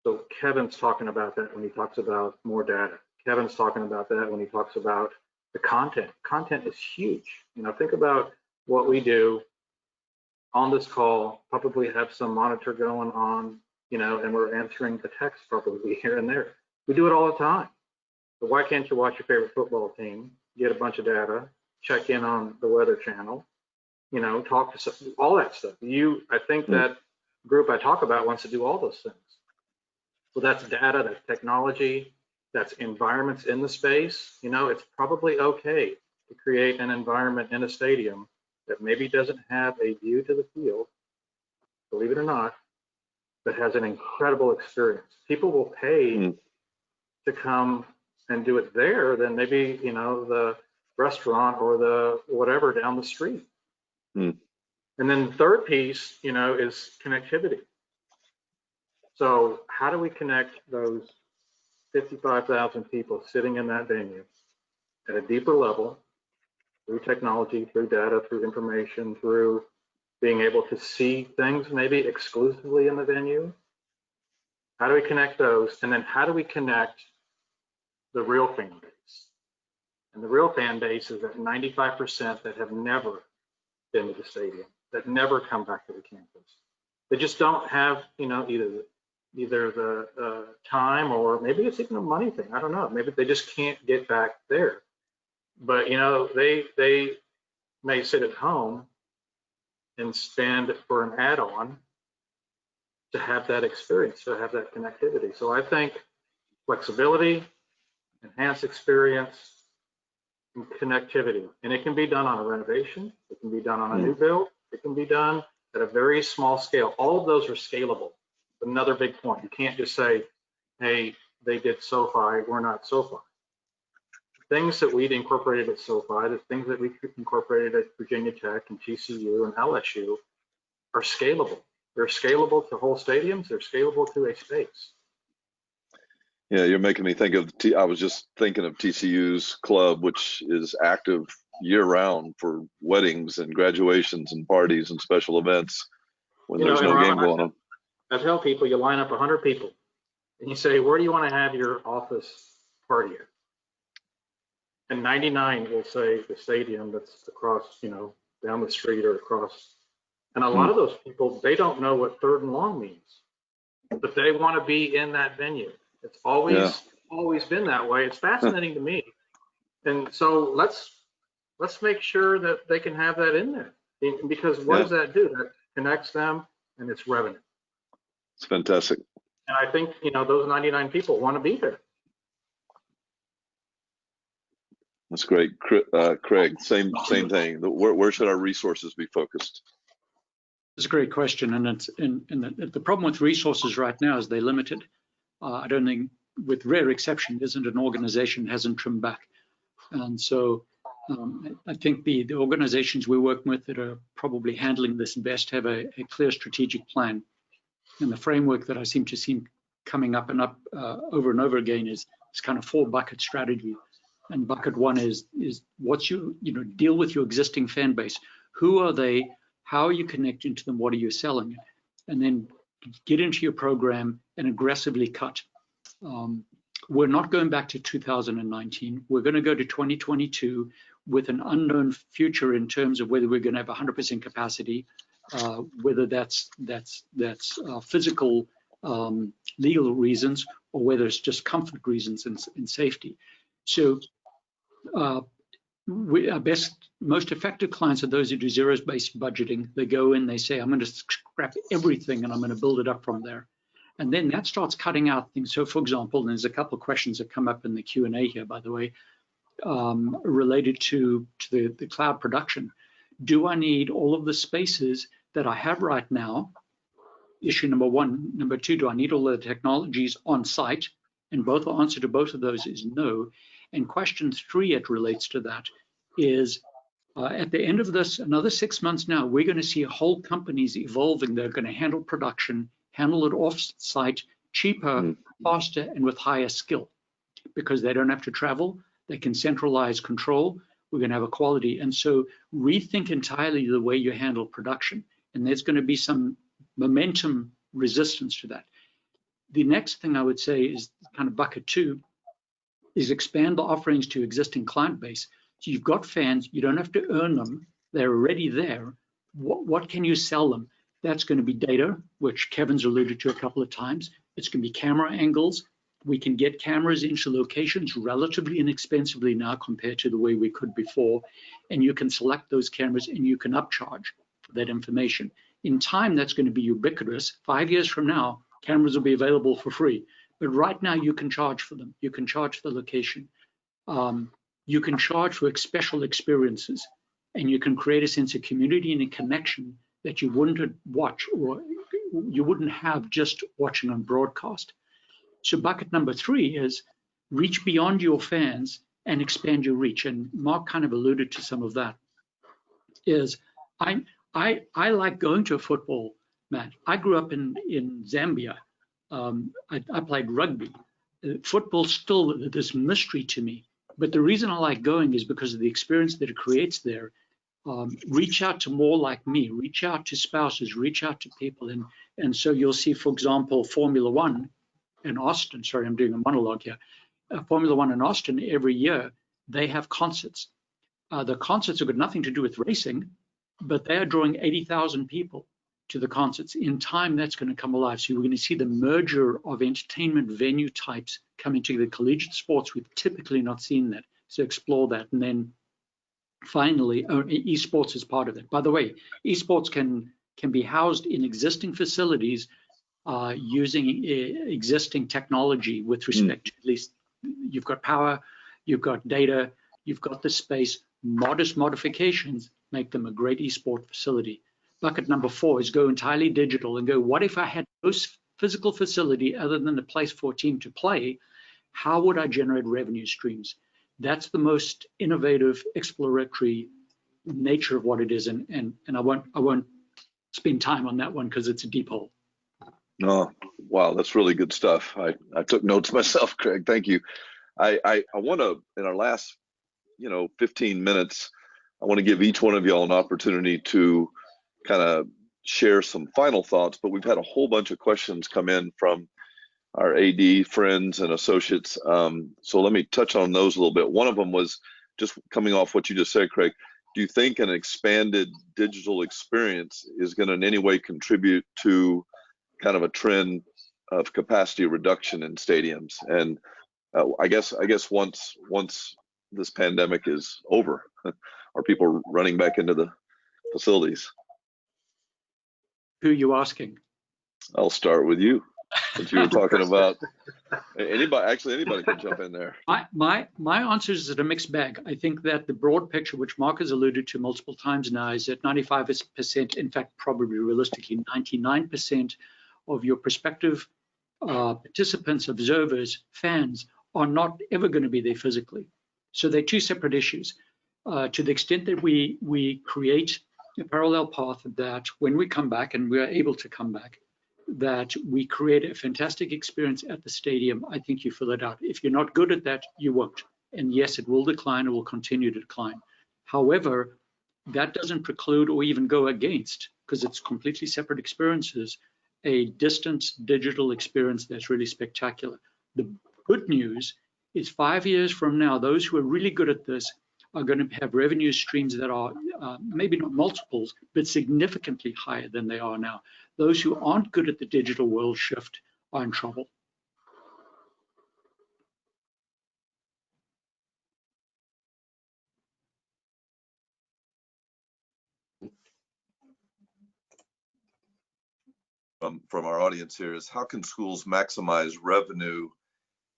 So Kevin's talking about that when he talks about more data. Kevin's talking about that when he talks about the content. Content is huge. You know, think about what we do on this call, probably have some monitor going on, you know, and we're answering the text probably here and there. We do it all the time. But why can't you watch your favorite football team, get a bunch of data, check in on the Weather Channel, you know, talk to some, all that stuff. I think that group I talk about wants to do all those things. So that's data, that's technology, that's environments in the space. You know, it's probably okay to create an environment in a stadium that maybe doesn't have a view to the field, believe it or not, but has an incredible experience. People will pay to come and do it there than maybe, you know, the restaurant or the whatever down the street. And then the third piece, is connectivity. So how do we connect those 55,000 people sitting in that venue at a deeper level through technology, through data, through information, through being able to see things maybe exclusively in the venue? How do we connect those? And then how do we connect the real fan base? And the real fan base is that 95% that have never been to the stadium, that never come back to the campus. They just don't have, either the time, or maybe it's even a money thing. I don't know. Maybe they just can't get back there. But they may sit at home and spend for an add-on to have that experience, to have that connectivity. So I think flexibility, enhanced experience, and connectivity. And it can be done on a renovation, it can be done on a new build, it can be done at a very small scale. All of those are scalable. Another big point. You can't just say, hey, they did SoFi, we're not SoFi. Things that we'd incorporated at SoFi, the things that we incorporated at Virginia Tech and TCU and LSU are scalable. They're scalable to whole stadiums, they're scalable to a space. Yeah, you're making me think of, I was just thinking of TCU's club, which is active year round for weddings and graduations and parties and special events when there's no game going on. I tell people, you line up 100 people and you say, where do you want to have your office party at? And 99 will say the stadium that's across, down the street or across. And a lot of those people, they don't know what third and long means, but they want to be in that venue. It's always been that way. It's fascinating to me. And so let's make sure that they can have that in there, because what does that do? That connects them, and it's revenue. It's fantastic. And I think, those 99 people want to be there. That's great. Craig, same thing. Where should our resources be focused? It's a great question, and the problem with resources right now is they're limited. I don't think, with rare exception, isn't an organization hasn't trimmed back. And so I think the organizations we're working with that are probably handling this best have a clear strategic plan. And the framework that I seem to see coming up and up over and over again is kind of 4-bucket strategy. And bucket one is what's deal with your existing fan base. Who are they? How are you connecting to them? What are you selling? And then get into your program and aggressively cut. We're not going back to 2019. We're going to go to 2022 with an unknown future in terms of whether we're going to have 100% capacity, whether that's physical, legal reasons, or whether it's just comfort reasons and safety. So our most effective clients are those who do zero-based budgeting. They go in, they say, I'm going to scrap everything and I'm going to build it up from there. And then that starts cutting out things. So for example, and there's a couple of questions that come up in the Q&A here, by the way, related to the cloud production. Do I need all of the spaces that I have right now? Issue number one. Number two, do I need all the technologies on site? And both the answer to both of those is no. And question three, it relates to that, is at the end of this, another 6 months now, we're going to see whole companies evolving. They're going to handle production, handle it off-site, cheaper, faster, and with higher skill, because they don't have to travel. They can centralize control. We're going to have a quality. And so rethink entirely the way you handle production. And there's going to be some momentum resistance to that. The next thing I would say is kind of bucket two, is expand the offerings to existing client base. So you've got fans, you don't have to earn them, they're already there. What can you sell them? That's going to be data, which Kevin's alluded to a couple of times. It's going to be camera angles. We can get cameras into locations relatively inexpensively now compared to the way we could before. And you can select those cameras and you can upcharge for that information. In time, that's going to be ubiquitous. 5 years from now, cameras will be available for free. But right now, you can charge for them. You can charge for the location. You can charge for special experiences. And you can create a sense of community and a connection that you wouldn't watch or you wouldn't have just watching on broadcast. So bucket number three is reach beyond your fans and expand your reach. And Mark kind of alluded to some of that. Is I like going to a football match. I grew up in Zambia. I played rugby. Football's still this mystery to me. But the reason I like going is because of the experience that it creates there. Reach out to more like me, reach out to spouses, reach out to people. And so you'll see, for example, Formula One in Austin. Sorry, I'm doing a monologue here. Formula One in Austin, every year, they have concerts. The concerts have got nothing to do with racing, but they are drawing 80,000 people to the concerts. In time, that's going to come alive. So we're going to see the merger of entertainment venue types coming together. Collegiate sports, we've typically not seen that. So explore that. And then finally, esports is part of it. By the way, esports can be housed in existing facilities using existing technology with respect to, at least you've got power, you've got data, you've got the space. Modest modifications make them a great esport facility. Bucket number 4 is go entirely digital and go, what if I had no physical facility other than a place for a team to play? How would I generate revenue streams? That's the most innovative, exploratory nature of what it is. And I won't spend time on that one because it's a deep hole. Oh, wow, that's really good stuff. I took notes myself, Craig. Thank you. I want to, in our last 15 minutes, I want to give each one of y'all an opportunity to kind of share some final thoughts, but we've had a whole bunch of questions come in from our AD friends and associates. So let me touch on those a little bit. One of them was just coming off what you just said, Craig. Do you think an expanded digital experience is going to in any way contribute to kind of a trend of capacity reduction in stadiums? And I guess once this pandemic is over, are people running back into the facilities? Who are you asking? I'll start with you, since you were talking about anybody. Actually, anybody can jump in there. My answer is a mixed bag. I think that the broad picture, which Mark has alluded to multiple times now, is that 95%, in fact, probably realistically 99% of your prospective participants, observers, fans are not ever going to be there physically. So they're two separate issues. To the extent that we create a parallel path that when we come back, and we are able to come back, that we create a fantastic experience at the stadium, I think you fill it out. If you're not good at that, you won't. And yes, it will decline, it will continue to decline. However, that doesn't preclude or even go against, because it's completely separate experiences, a distance digital experience that's really spectacular. The good news is 5 years from now, those who are really good at this are going to have revenue streams that are maybe not multiples, but significantly higher than they are now. Those who aren't good at the digital world shift are in trouble. From our audience here is, how can schools maximize revenue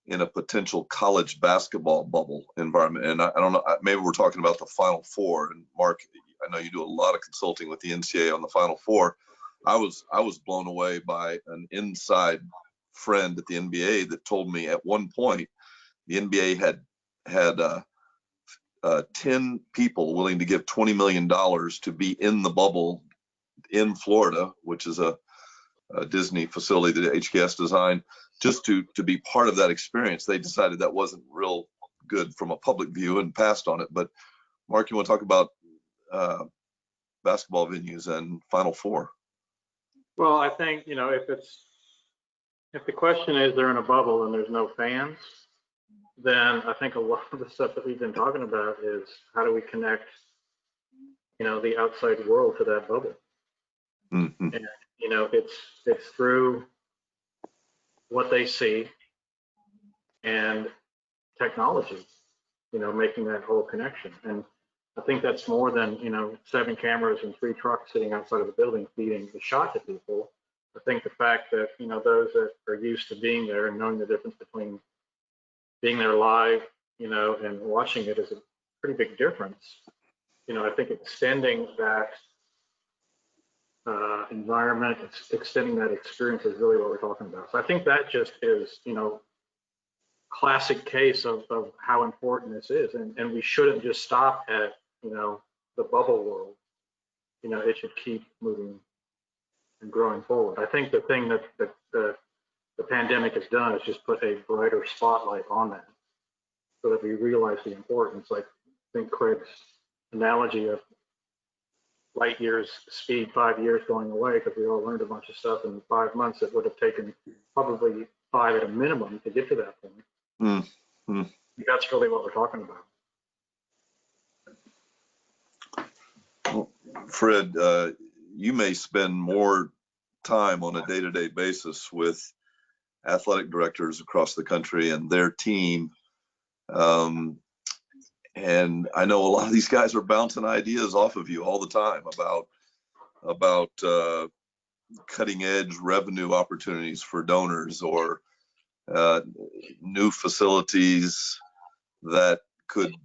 in a potential college basketball bubble environment? And I don't know, maybe we're talking about the Final Four. And Mark, I know you do a lot of consulting with the NCAA on the Final Four. I was blown away by an inside friend at the NBA that told me at one point the NBA had 10 people willing to give $20 million to be in the bubble in Florida, which is a Disney facility that HKS designed, just to be part of that experience. They decided that wasn't real good from a public view and passed on it. But Mark, you want to talk about basketball venues and Final Four? Well, I think, if the question is they're in a bubble and there's no fans, then I think a lot of the stuff that we've been talking about is how do we connect, the outside world to that bubble. Mm-hmm. And, it's through what they see and technology, making that whole connection. And I think that's more than, 7 cameras and 3 trucks sitting outside of the building feeding the shot to people. I think the fact that, those that are used to being there and knowing the difference between being there live, and watching it is a pretty big difference. I think extending that environment, extending that experience is really what we're talking about. So I think that just is, classic case of how important this is. And we shouldn't just stop at, the bubble world. it should keep moving and growing forward. I think the thing that the pandemic has done is just put a brighter spotlight on that, so that we realize the importance. Like, I think Craig's analogy of light years speed, 5 years going away, because we all learned a bunch of stuff in 5 months that would have taken probably 5 at a minimum to get to that point. That's really what we're talking about. Well, Fred, you may spend more time on a day-to-day basis with athletic directors across the country and their team. And I know a lot of these guys are bouncing ideas off of you all the time about cutting edge revenue opportunities for donors, or new facilities that could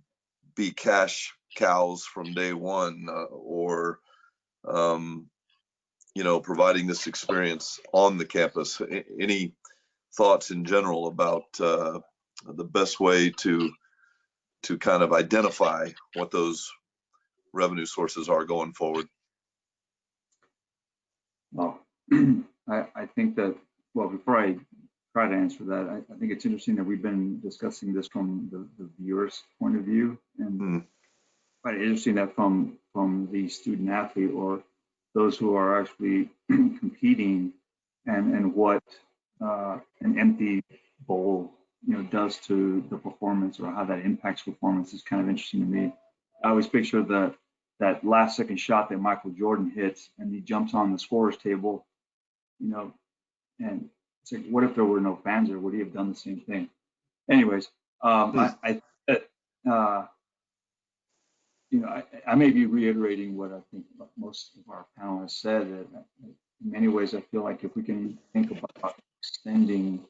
be cash cows from day one, or providing this experience on the campus. Any thoughts in general about the best way to kind of identify what those revenue sources are going forward? Well, I think that, well, before I try to answer that, I think it's interesting that we've been discussing this from the viewer's point of view, and quite interesting that from the student athlete or those who are actually competing, and what an empty bowl does to the performance, or how that impacts performance, is kind of interesting to me. I always picture that last second shot that Michael Jordan hits, and he jumps on the scorer's table, and it's like, what if there were no fans there? Would he have done the same thing? Anyways, I may be reiterating what I think most of our panelists said. That in many ways, I feel like if we can think about extending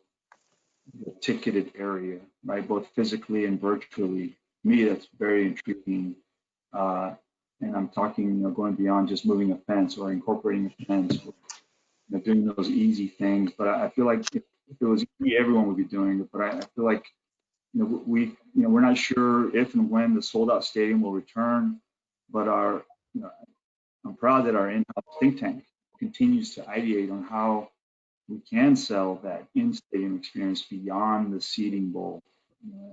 the ticketed area, right, both physically and virtually, to me, that's very intriguing. And I'm talking, going beyond just moving a fence or incorporating a fence, or, doing those easy things. But I feel like if it was easy, everyone would be doing it. But I feel like, we're not sure if and when the sold-out stadium will return. But I'm proud that our in-house think tank continues to ideate on how we can sell that in-stadium experience beyond the seating bowl.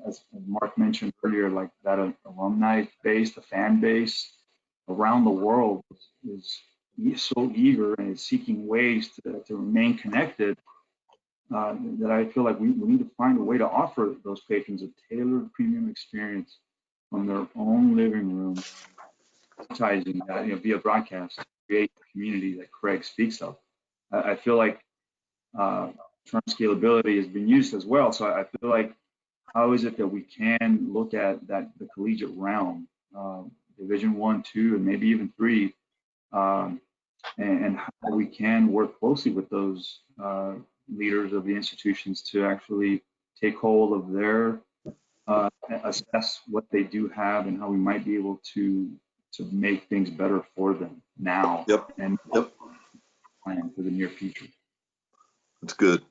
As Mark mentioned earlier, like that alumni base, the fan base around the world is so eager and is seeking ways to remain connected, that I feel like we need to find a way to offer those patrons a tailored premium experience from their own living room, advertising that, via broadcast, to create the community that Craig speaks of. I feel like term scalability has been used as well. So I feel like, how is it that we can look at the collegiate realm, Division 1, 2, and maybe even 3, and how we can work closely with those leaders of the institutions to actually take hold of their, assess what they do have, and how we might be able to make things better for them now. And plan for the near future. That's good.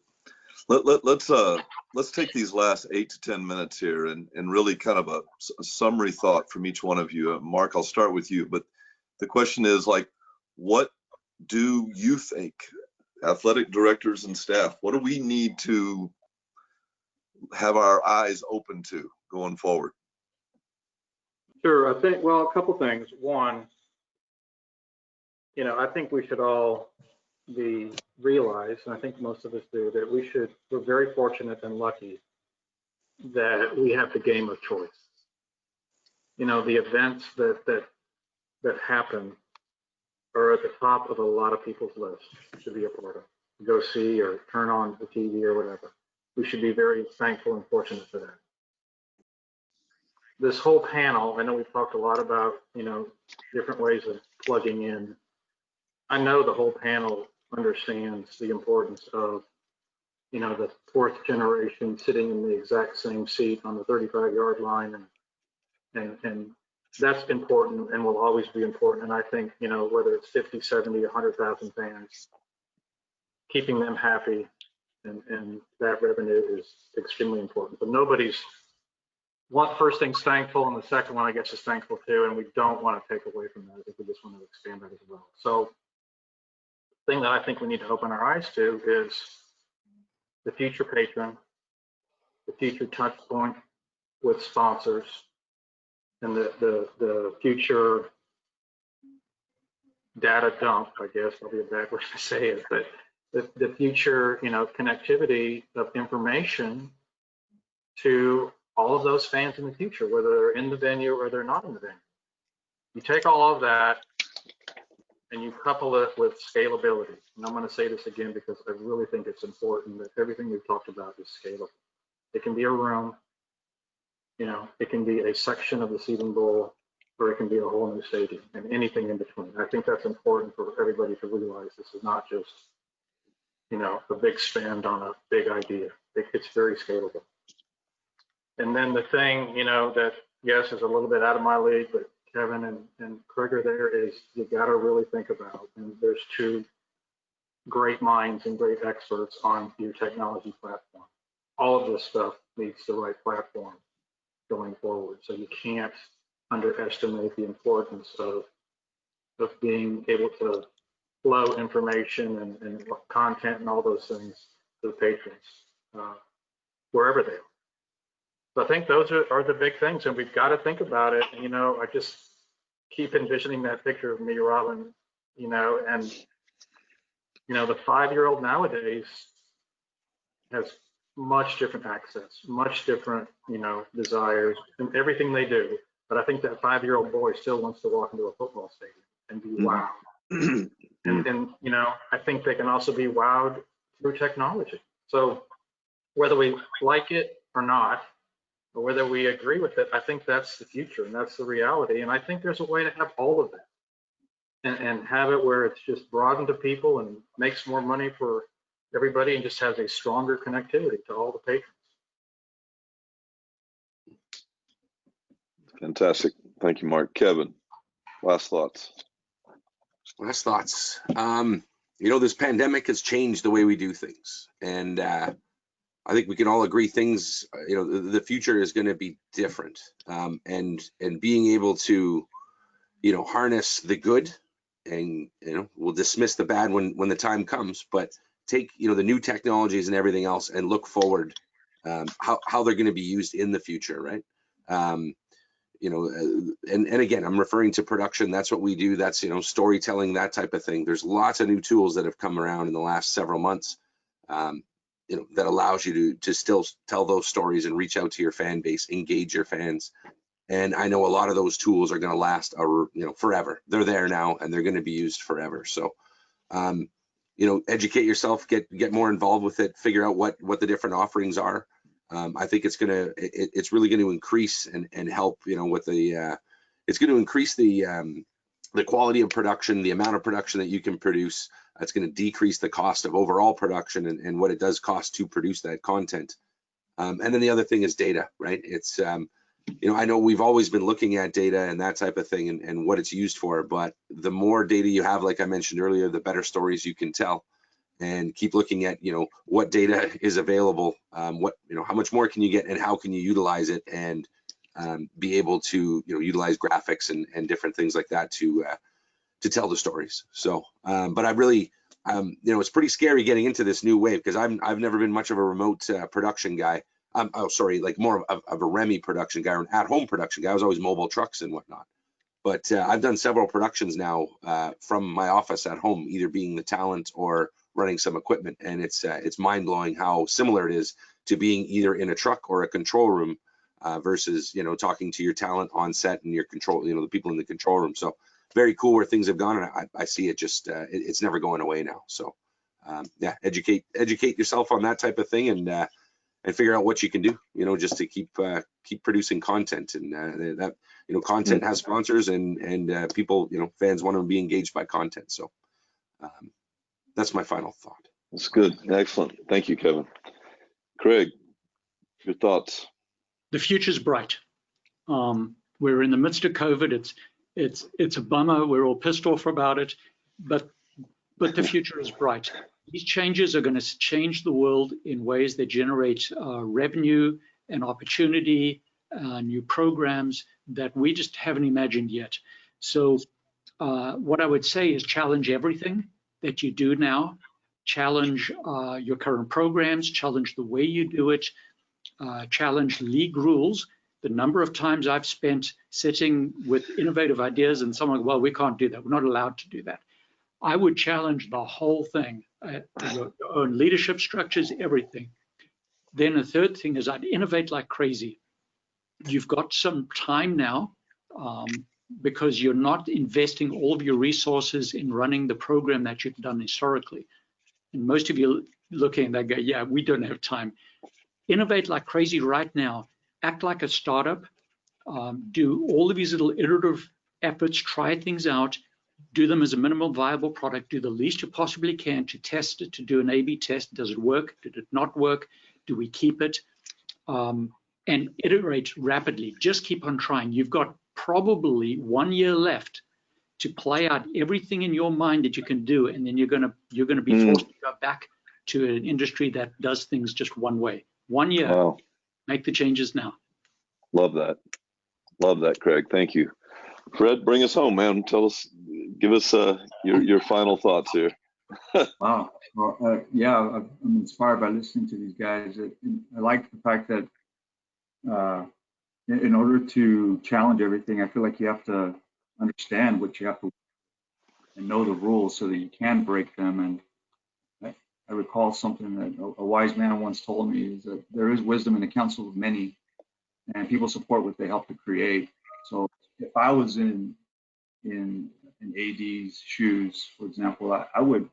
Let's take these last 8 to 10 minutes here and really kind of a summary thought from each one of you. Mark, I'll start with you, but the question is, like, what do you think, athletic directors and staff, what do we need to have our eyes open to going forward? Sure. I think, well, a couple things. One, I think we should all realize, and I think most of us do, that we're very fortunate and lucky that we have the game of choice. The events that happen are at the top of a lot of people's list to be a part of, to go see or turn on the TV or whatever. We should be very thankful and fortunate for that. This whole panel, I know we've talked a lot about, different ways of plugging in. I know the whole panel understands the importance of, the fourth generation sitting in the exact same seat on the 35-yard line, and that's important and will always be important. And I think, whether it's 50, 70, 100,000 fans, keeping them happy and that revenue is extremely important. But nobody's first thing's thankful, and the second one, I guess, is thankful too. And we don't want to take away from that. I think we just want to expand that as well. So the thing that I think we need to open our eyes to is the future patron, the future touch point with sponsors, and the future data dump, I guess, probably a bad way to say it, but the future, connectivity of information to all of those fans in the future, whether they're in the venue or they're not in the venue. You take all of that and you couple it with scalability. And I'm going to say this again because I really think it's important that everything we've talked about is scalable. It can be a room, it can be a section of the seating bowl, or it can be a whole new stadium and anything in between. I think that's important for everybody to realize. This is not just, a big spend on a big idea. It's very scalable. And then the thing, that yes is a little bit out of my league, but Kevin and Krieger there is you got to really think about, and there's two great minds and great experts on your technology platform. All of this stuff needs the right platform going forward. So you can't underestimate the importance of being able to flow information and content and all those things to the patrons wherever they are. So I think those are the big things, and we've got to think about it. I just keep envisioning that picture of me, Robin, and the 5-year-old nowadays has much different access, much different, desires and everything they do. But I think that 5-year-old boy still wants to walk into a football stadium and be wowed. And I think they can also be wowed through technology. So whether we like it or not, or whether we agree with it, I think that's the future and that's the reality. And I think there's a way to have all of that and have it where it's just broadened to people and makes more money for everybody and just has a stronger connectivity to all the patrons. Fantastic. Thank you, Mark. Kevin, last thoughts. Last thoughts. This pandemic has changed the way we do things. And I think we can all agree things, the future is going to be different. And being able to, harness the good and, we'll dismiss the bad when the time comes, but take, the new technologies and everything else and look forward, how they're going to be used in the future, right? And again, I'm referring to production. That's what we do. That's, storytelling, that type of thing. There's lots of new tools that have come around in the last several months, that allows you to still tell those stories and reach out to your fan base, engage your fans. And I know a lot of those tools are going to last, forever. They're there now and they're going to be used forever. So, educate yourself, get more involved with it, figure out what the different offerings are. I think it's really going to increase and help, with it's going to increase the quality of production, the amount of production that you can produce. It's going to decrease the cost of overall production and what it does cost to produce that content. And then the other thing is data, right? It's, I know we've always been looking at data and that type of thing and what it's used for, but the more data you have, like I mentioned earlier, the better stories you can tell. And keep looking at, what data is available, how much more can you get and how can you utilize it and be able to, utilize graphics and different things like that to tell the stories. So, but I really, it's pretty scary getting into this new wave because I've never been much of a remote production guy. Like more of a REMI production guy or an at-home production guy. I was always mobile trucks and whatnot. But I've done several productions now from my office at home, either being the talent or running some equipment, and it's mind-blowing how similar it is to being either in a truck or a control room versus talking to your talent on set and your control, the people in the control room. So very cool where things have gone, and I see it just it's never going away now. So yeah, educate yourself on that type of thing and figure out what you can do, just to keep producing content and that content has sponsors and people, fans want to be engaged by content. So that's my final thought. That's good. Excellent. Thank you, Kevin. Craig, your thoughts? The future's bright. We're in the midst of COVID. It's a bummer. We're all pissed off about it, but the future is bright. These changes are going to change the world in ways that generate revenue and opportunity new programs that we just haven't imagined yet. So what I would say is challenge everything that you do now, challenge your current programs, challenge the way you do it, challenge league rules. The number of times I've spent sitting with innovative ideas and someone, well, we can't do that. We're not allowed to do that. I would challenge the whole thing, your own leadership structures, everything. Then the third thing is I'd innovate like crazy. You've got some time now because you're not investing all of your resources in running the program that you've done historically. And most of you looking, they go, yeah, we don't have time. Innovate like crazy right now. Act like a startup. Do all of these little iterative efforts, try things out, do them as a minimal viable product, do the least you possibly can to test it, to do an A/B test. Does it work? Did it not work? Do we keep it? And iterate rapidly. Just keep on trying. You've got probably 1 year left to play out everything in your mind that you can do, and then you're gonna be forced to go back to an industry that does things just one way. 1 year. Wow. Make the changes now. Love that. Love that, Craig. Thank you. Fred, bring us home, man. Tell us, give us your final thoughts here. Wow. Well, yeah, I'm inspired by listening to these guys. I like the fact that in order to challenge everything, I feel like you have to understand what you have to and know the rules so that you can break them. And I recall something that a wise man once told me is that there is wisdom in the counsel of many, and people support what they help to create. So if I was in AD's shoes, for example, I would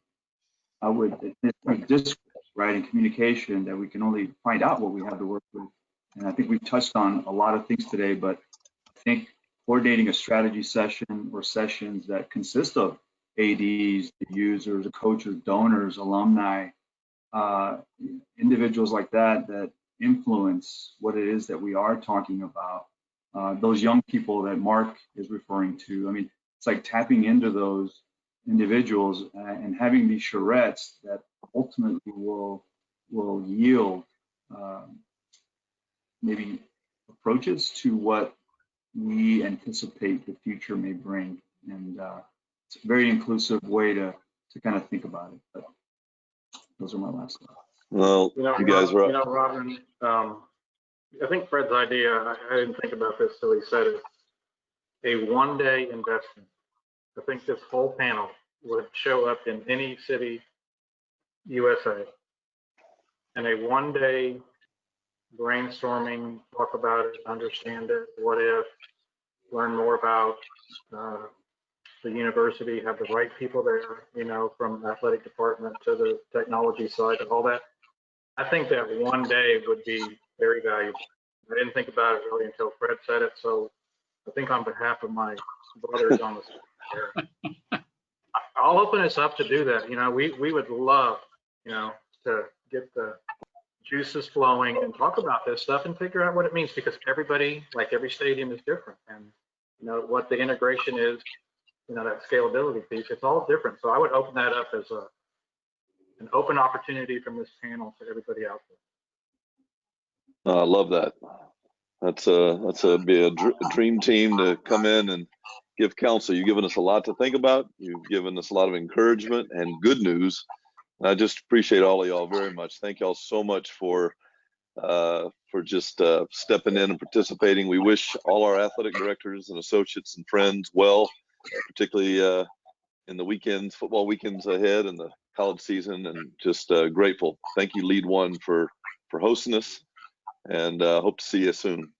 discourse, right, in communication that we can only find out what we have to work with. And I think we've touched on a lot of things today, but I think coordinating a strategy session or sessions that consist of ADs, the users, the coaches, donors, alumni, individuals like that influence what it is that we are talking about. Those young people that Mark is referring to, I mean, it's like tapping into those individuals and having these charrettes that ultimately will yield maybe approaches to what we anticipate the future may bring. And it's a very inclusive way to kind of think about it. But those are my last thoughts. Well, you guys were up. Robin, I think Fred's idea, I didn't think about this till he said it, a one-day investment. I think this whole panel would show up in any city, USA, and a one-day brainstorming, talk about it, understand it, what if, learn more about the university, have the right people there, you know, from athletic department to the technology side and all that. I think that one day would be very valuable. I didn't think about it really until Fred said it, so I think on behalf of my brothers on the here, I'll open us up to do that. You know, we would love, you know, to get the juices flowing and talk about this stuff and figure out what it means, because everybody, like every stadium, is different, and you know what the integration is, you know, that scalability piece, it's all different. So I would open that up as an open opportunity from this panel to everybody out there. I love that. That's be a dream team to come in and give counsel. You've given us a lot to think about. You've given us a lot of encouragement and good news. I just appreciate all of y'all very much. Thank y'all so much for just stepping in and participating. We wish all our athletic directors and associates and friends well, particularly in the weekends, football weekends ahead, and the college season, and just grateful. Thank you, LEAD1, for hosting us, and hope to see you soon.